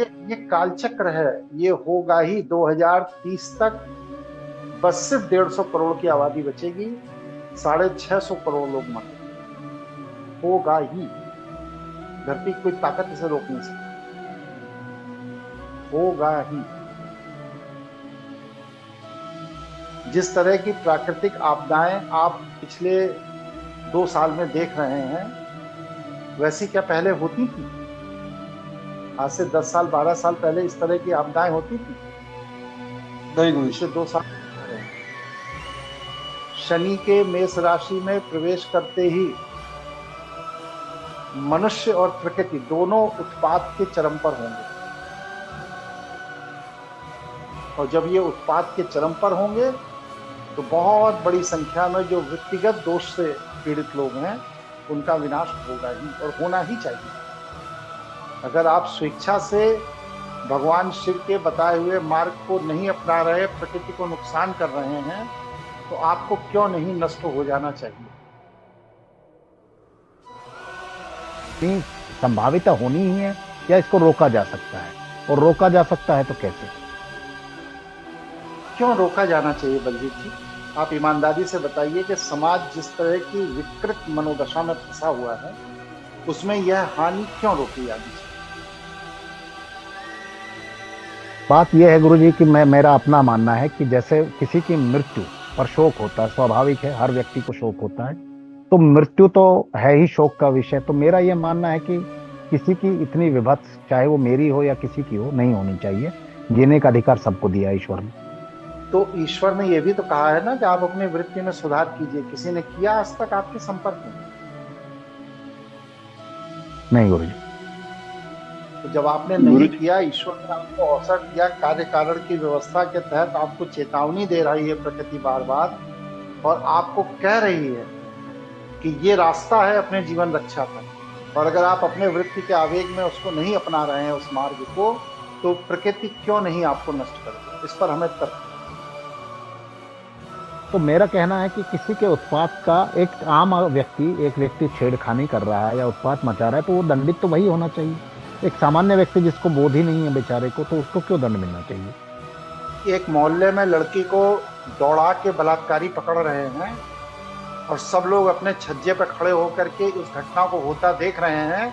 ये कालचक्र है, ये होगा ही 2030 तक। बस सिर्फ 150 करोड़ की आबादी बचेगी, 650 करोड़ लोग मरेंगे। होगा ही, धरती की कोई ताकत इसे रोक नहीं सकती, होगा ही। जिस तरह की प्राकृतिक आपदाएं आप पिछले 2 साल में देख रहे हैं, वैसी क्या पहले होती थी? आज से 10 साल 12 साल पहले इस तरह की आपदाएं होती थी? नहीं गुरु पिछले जी। 2 साल। शनि के मेष राशि में प्रवेश करते ही मनुष्य और प्रकृति दोनों उत्पात के चरम पर होंगे। और जब ये उत्पात के चरम पर होंगे तो बहुत बड़ी संख्या में जो व्यक्तिगत दोष से पीड़ित लोग हैं, उनका विनाश होगा ही और होना ही चाहिए। अगर आप स्वेच्छा से भगवान शिव के बताए हुए मार्ग को नहीं अपना रहे, प्रकृति को नुकसान कर रहे हैं, तो आपको क्यों नहीं नष्ट हो जाना चाहिए? नहीं, संभावित होनी ही है या इसको रोका जा सकता है? और रोका जा सकता है तो कैसे? क्यों रोका जाना चाहिए बलजीत जी? आप ईमानदारी से बताइए कि समाज जिस तरह की विकृत मनोदशा में फंसा हुआ है, उसमें यह हानि क्यों रोकी जानी चाहिए? बात यह है गुरुजी कि मेरा अपना मानना है कि जैसे किसी की मृत्यु पर शोक होता है, स्वाभाविक है, हर व्यक्ति को शोक होता है, तो मृत्यु तो है ही शोक का विषय। तो मेरा यह मानना है कि किसी की इतनी विभत्स, चाहे वो मेरी हो या किसी की हो, नहीं होनी चाहिए। जीने का अधिकार सबको दिया ईश्वर ने। तो ईश्वर ने यह भी तो कहा है ना कि आप अपनी वृत्ति में सुधार कीजिए। किसी ने किया आज तक आपके संपर्क में? नहीं गुरुजी। तो जब आपने नहीं किया, ईश्वर ने आपको अवसर दिया, कार्य कारण की व्यवस्था के तहत आपको चेतावनी दे रही है प्रकृति बार बार, और आपको कह रही है कि ये रास्ता है अपने जीवन रक्षा का। और अगर आप अपने वृत्ति के आवेग में उसको नहीं अपना रहे हैं, उस मार्ग को, तो प्रकृति क्यों नहीं आपको नष्ट कर दे? इस पर हमें तर्क। तो मेरा कहना है कि किसी के उत्पात का एक आम व्यक्ति, एक व्यक्ति छेड़खानी कर रहा है या उत्पात मचा रहा है, तो वो दंडित तो वही होना चाहिए। एक सामान्य व्यक्ति जिसको बोध ही नहीं है बेचारे को, तो उसको क्यों दंड मिलना चाहिए? एक मोहल्ले में लड़की को दौड़ा के बलात्कारी पकड़ रहे हैं और सब लोग अपने छज्जे पर खड़े होकर के उस घटना को होता देख रहे हैं।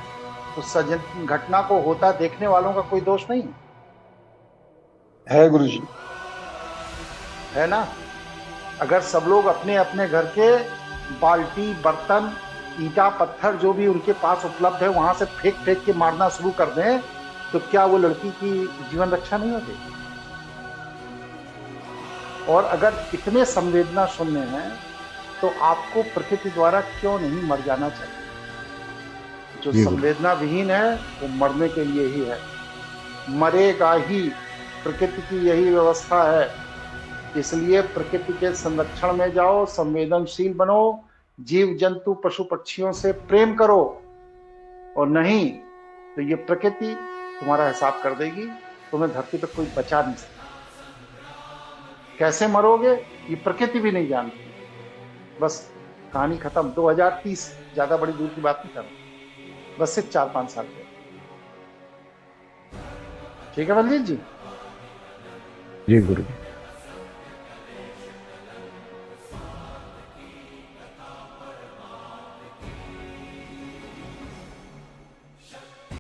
उस घटना को होता देखने वालों का कोई दोष नहीं है गुरु जी। है ना? अगर सब लोग अपने अपने घर के बाल्टी, बर्तन, ईंटा, पत्थर जो भी उनके पास उपलब्ध है, वहां से फेंक फेंक के मारना शुरू कर दें, तो क्या वो लड़की की जीवन रक्षा नहीं होगी? और अगर इतने संवेदना शून्य हैं, तो आपको प्रकृति द्वारा क्यों नहीं मर जाना चाहिए? जो संवेदना विहीन है वो मरने के लिए ही है, मरेगा ही। प्रकृति की यही व्यवस्था है। इसलिए प्रकृति के संरक्षण में जाओ, संवेदनशील बनो, जीव जंतु पशु पक्षियों से प्रेम करो, और नहीं तो ये प्रकृति तुम्हारा हिसाब कर देगी। तुम्हें धरती पर कोई बचा नहीं सकता। कैसे मरोगे ये प्रकृति भी नहीं जानती। बस कहानी खत्म। 2030, ज्यादा बड़ी दूर की बात नहीं कर रहा, बस सिर्फ 4-5 साल के। ठीक है बलजीत जी? जी गुरु जी।